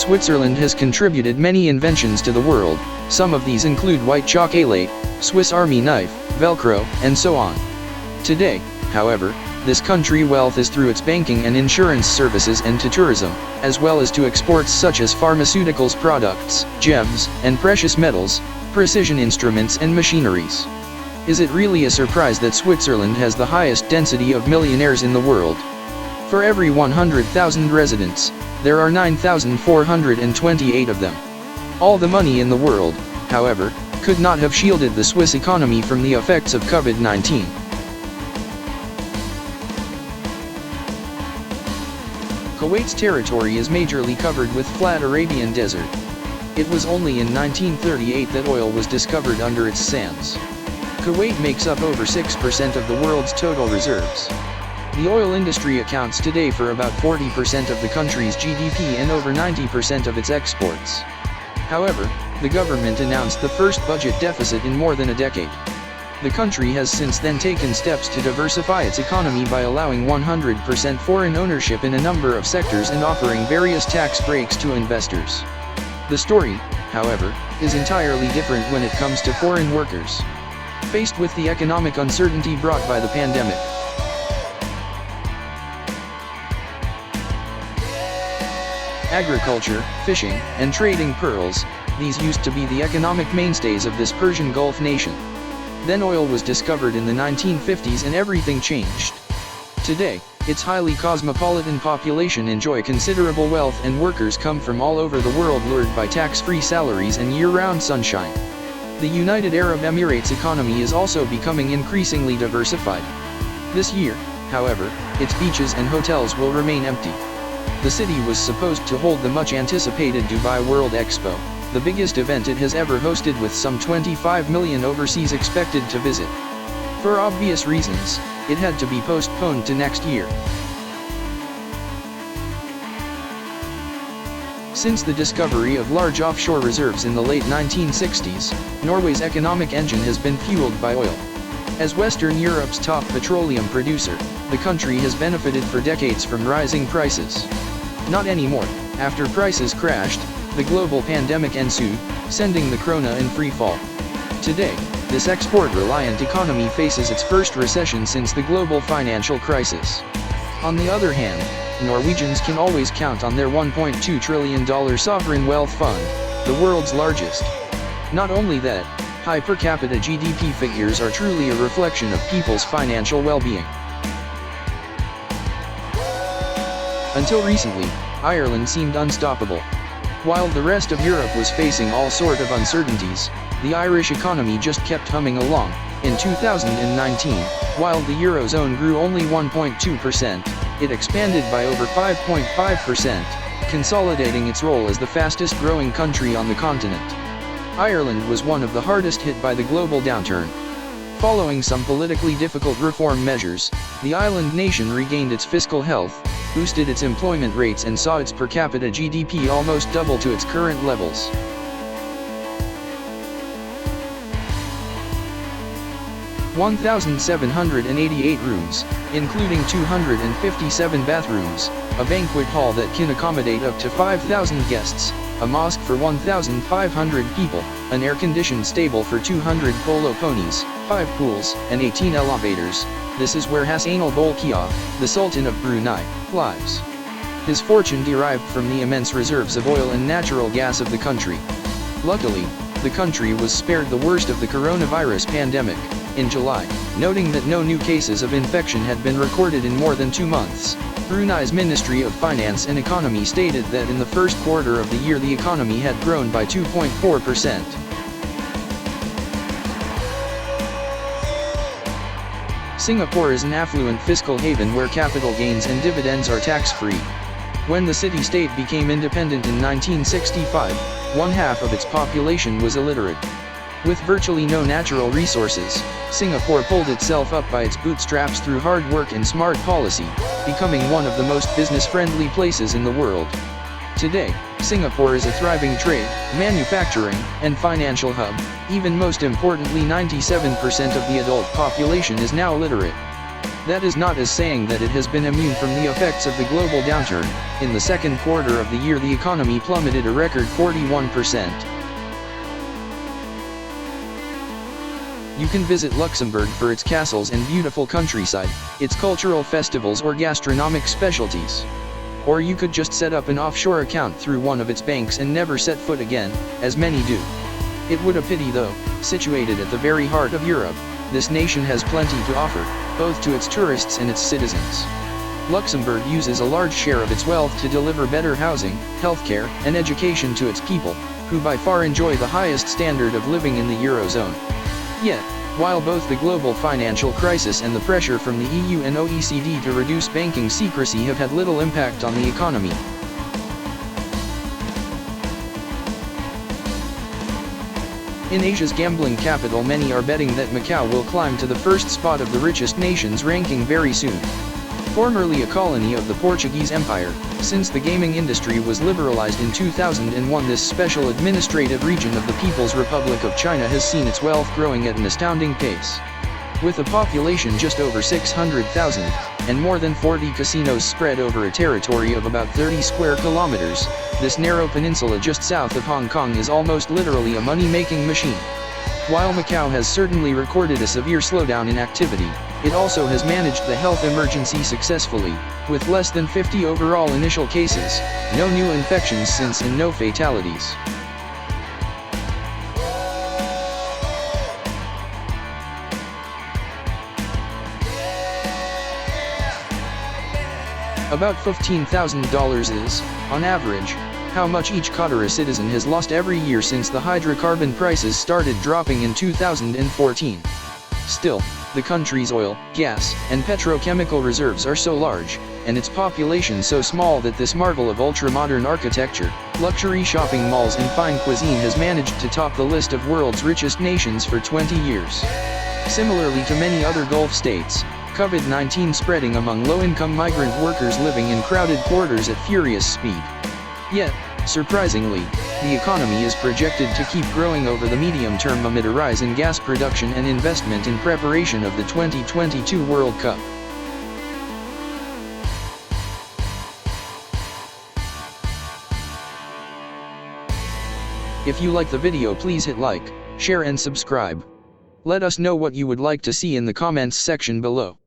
Switzerland has contributed many inventions to the world. Some of these include white chocolate, Swiss Army knife, Velcro, and so on. Today, however, this country's wealth is through its banking and insurance services and to tourism, as well as to exports such as pharmaceuticals products, gems, and precious metals, precision instruments and machineries. Is it really a surprise that Switzerland has the highest density of millionaires in the world? For every 100,000 residents, there are 9,428 of them. All the money in the world, however, could not have shielded the Swiss economy from the effects of COVID-19. Kuwait's territory is majorly covered with flat Arabian desert. It was only in 1938 that oil was discovered under its sands. Kuwait makes up over 6% of the world's total reserves. The oil industry accounts today for about 40% of the country's GDP and over 90% of its exports. However, the government announced the first budget deficit in more than a decade. The country has since then taken steps to diversify its economy by allowing 100% foreign ownership in a number of sectors and offering various tax breaks to investors. The story, however, is entirely different when it comes to foreign workers. Faced with the economic uncertainty brought by the pandemic, agriculture, fishing, and trading pearls, these used to be the economic mainstays of this Persian Gulf nation. Then oil was discovered in the 1950s and everything changed. Today, its highly cosmopolitan population enjoy considerable wealth and workers come from all over the world lured by tax-free salaries and year-round sunshine. The United Arab Emirates economy is also becoming increasingly diversified. This year, however, its beaches and hotels will remain empty. The city was supposed to hold the much-anticipated Dubai World Expo, the biggest event it has ever hosted with some 25 million overseas expected to visit. For obvious reasons, it had to be postponed to next year. Since the discovery of large offshore reserves in the late 1960s, Norway's economic engine has been fueled by oil. As Western Europe's top petroleum producer, the country has benefited for decades from rising prices. Not anymore. After prices crashed, the global pandemic ensued, sending the krona in free fall. Today, this export-reliant economy faces its first recession since the global financial crisis. On the other hand, Norwegians can always count on their $1.2 trillion sovereign wealth fund, the world's largest. Not only that, high per capita GDP figures are truly a reflection of people's financial well-being. Until recently, Ireland seemed unstoppable. While the rest of Europe was facing all sort of uncertainties, the Irish economy just kept humming along. In 2019, while the Eurozone grew only 1.2%, it expanded by over 5.5%, consolidating its role as the fastest growing country on the continent. Ireland was one of the hardest hit by the global downturn. Following some politically difficult reform measures, the island nation regained its fiscal health, boosted its employment rates and saw its per capita GDP almost double to its current levels. (1,788 rooms, including 257 bathrooms, a banquet hall that can accommodate up to 5,000 guests, a mosque for 1,500 people, an air-conditioned stable for 200 polo ponies, 5 pools, and 18 elevators. This is where Hassan al-Bolkiah, the Sultan of Brunei, lives. His fortune derived from the immense reserves of oil and natural gas of the country. Luckily, the country was spared the worst of the coronavirus pandemic in July, noting that no new cases of infection had been recorded in more than 2 months. Brunei's Ministry of Finance and Economy stated that in the first quarter of the year the economy had grown by 2.4%. Singapore is an affluent fiscal haven where capital gains and dividends are tax-free. When the city-state became independent in 1965, 1/2 of its population was illiterate. With virtually no natural resources, Singapore pulled itself up by its bootstraps through hard work and smart policy, becoming one of the most business-friendly places in the world. Today, Singapore is a thriving trade, manufacturing, and financial hub. Even most importantly, 97% of the adult population is now literate. That is not as saying that it has been immune from the effects of the global downturn. In the second quarter of the year, the economy plummeted a record 41%. You can visit Luxembourg for its castles and beautiful countryside, its cultural festivals or gastronomic specialties. Or you could just set up an offshore account through one of its banks and never set foot again, as many do. It would a pity though. Situated at the very heart of Europe, this nation has plenty to offer, both to its tourists and its citizens. Luxembourg uses a large share of its wealth to deliver better housing, healthcare, and education to its people, who by far enjoy the highest standard of living in the Eurozone. Yet, while both the global financial crisis and the pressure from the EU and OECD to reduce banking secrecy have had little impact on the economy. In Asia's gambling capital, many are betting that Macao will climb to the first spot of the richest nations ranking very soon. Formerly a colony of the Portuguese Empire, since the gaming industry was liberalized in 2001, this special administrative region of the People's Republic of China has seen its wealth growing at an astounding pace. With a population just over 600,000, and more than 40 casinos spread over a territory of about 30 square kilometers, this narrow peninsula just south of Hong Kong is almost literally a money-making machine. While Macau has certainly recorded a severe slowdown in activity, it also has managed the health emergency successfully, with less than 50 overall initial cases, no new infections since and no fatalities. About $15,000 is, on average, how much each Qatar citizen has lost every year since the hydrocarbon prices started dropping in 2014. Still, the country's oil, gas, and petrochemical reserves are so large, and its population so small that this marvel of ultra-modern architecture, luxury shopping malls and fine cuisine has managed to top the list of world's richest nations for 20 years. Similarly to many other Gulf states, COVID-19 spreading among low-income migrant workers living in crowded quarters at furious speed. Yet, surprisingly, the economy is projected to keep growing over the medium term amid a rise in gas production and investment in preparation of the 2022 World Cup. If you like the video, please hit like, share and subscribe. Let us know what you would like to see in the comments section below.